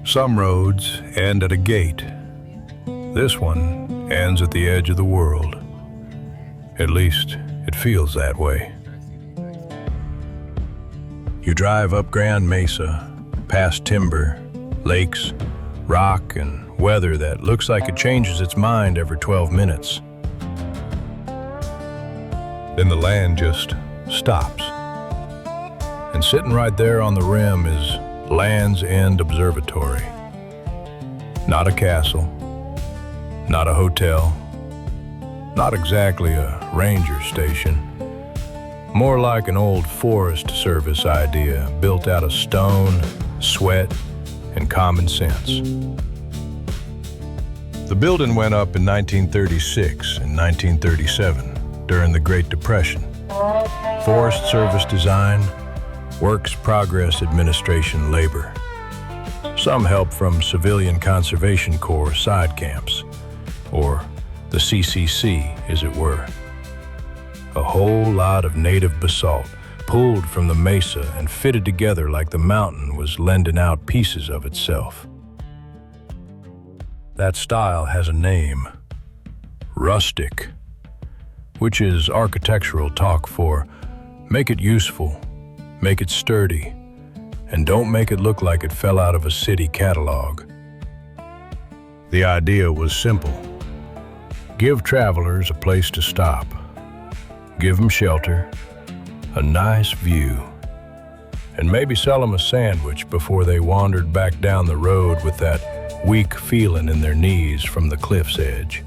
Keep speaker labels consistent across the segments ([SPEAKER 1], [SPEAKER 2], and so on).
[SPEAKER 1] Some roads end at a gate. This one ends at the edge of the world. At least, it feels that way. You drive up Grand Mesa, past timber, lakes, rock, and weather that looks like it changes its mind every 12 minutes. Then the land just stops. And sitting right there on the rim is Land's End Observatory. Not a castle, not a hotel, not exactly a ranger station. More like an old Forest Service idea built out of stone, sweat, and common sense. The building went up in 1936 and 1937 during the Great Depression. Forest Service design, Works Progress Administration labor. Some help from Civilian Conservation Corps side camps, or the CCC, as it were. A whole lot of native basalt pulled from the mesa and fitted together like the mountain was lending out pieces of itself. That style has a name, rustic, which is architectural talk for make it useful, make it sturdy, and don't make it look like it fell out of a city catalog. The idea was simple. Give travelers a place to stop. Give them shelter, a nice view, and maybe sell them a sandwich before they wandered back down the road with that weak feeling in their knees from the cliff's edge.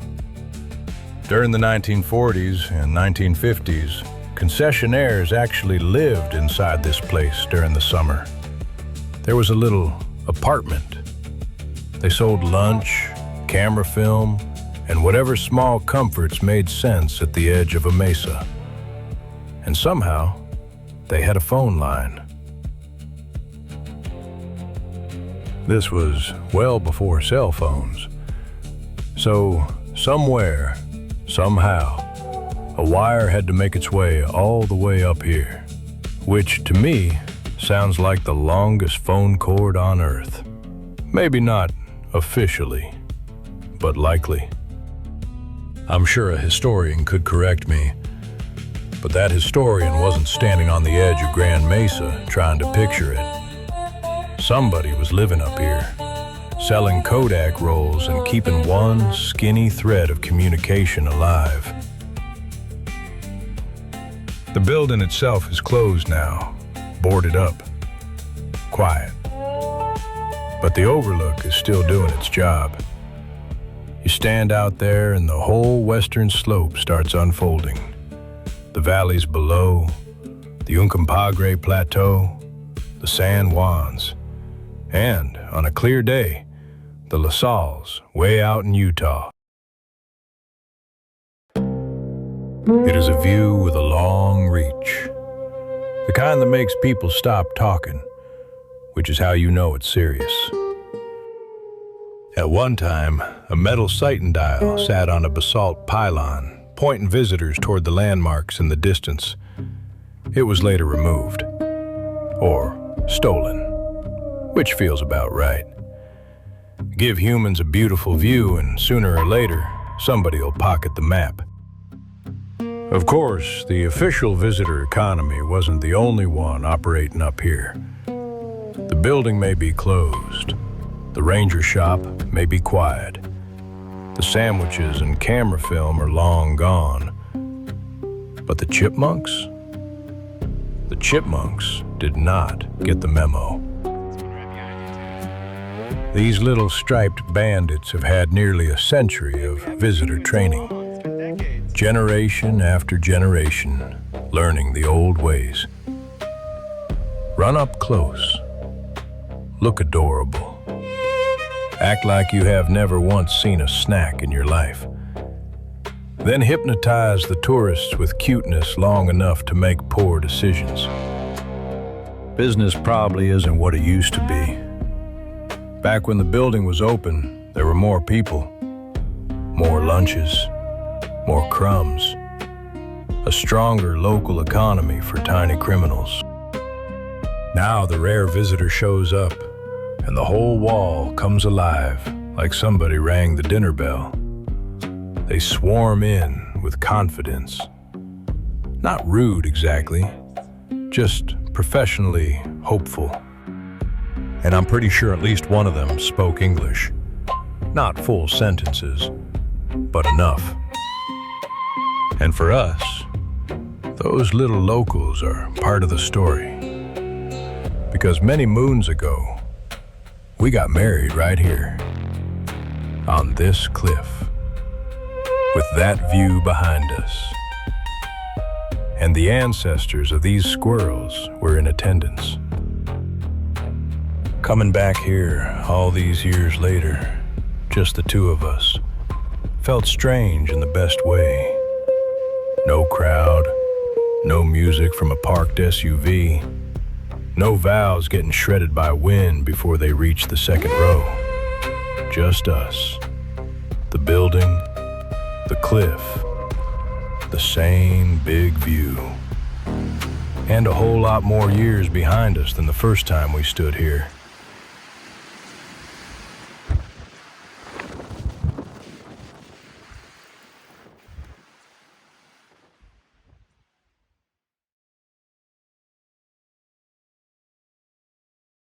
[SPEAKER 1] During the 1940s and 1950s, concessionaires actually lived inside this place during the summer. There was a little apartment. They sold lunch, camera film, and whatever small comforts made sense at the edge of a mesa. And somehow, they had a phone line. This was well before cell phones. So, somewhere, somehow, a wire had to make its way all the way up here, which to me sounds like the longest phone cord on Earth. Maybe not officially, but likely. I'm sure a historian could correct me, but that historian wasn't standing on the edge of Grand Mesa trying to picture it. Somebody was living up here, selling Kodak rolls and keeping one skinny thread of communication alive. The building itself is closed now, boarded up, quiet. But the overlook is still doing its job. You stand out there and the whole western slope starts unfolding. The valleys below, the Uncompahgre Plateau, the San Juans, and, on a clear day, the La Salles way out in Utah. It is a view with a long reach, the kind that makes people stop talking, which is how you know it's serious. At one time, a metal sighting dial sat on a basalt pylon, pointing visitors toward the landmarks in the distance. It was later removed, or stolen, which feels about right. Give humans a beautiful view and sooner or later, somebody will pocket the map. Of course, the official visitor economy wasn't the only one operating up here. The building may be closed. The ranger shop may be quiet. The sandwiches and camera film are long gone. But the chipmunks? The chipmunks did not get the memo. These little striped bandits have had nearly a century of visitor training. Generation after generation, learning the old ways. Run up close. Look adorable. Act like you have never once seen a snack in your life. Then hypnotize the tourists with cuteness long enough to make poor decisions. Business probably isn't what it used to be. Back when the building was open, there were more people, more lunches, more crumbs, a stronger local economy for tiny criminals. Now the rare visitor shows up, and the whole wall comes alive like somebody rang the dinner bell. They swarm in with confidence. Not rude exactly, just professionally hopeful. And I'm pretty sure at least one of them spoke English. Not full sentences, but enough. And for us, those little locals are part of the story. Because many moons ago, we got married right here, on this cliff, with that view behind us. And the ancestors of these squirrels were in attendance. Coming back here all these years later, just the two of us, felt strange in the best way. No crowd, no music from a parked SUV, no vows getting shredded by wind before they reached the second row. Just us, the building, the cliff, the same big view. And a whole lot more years behind us than the first time we stood here.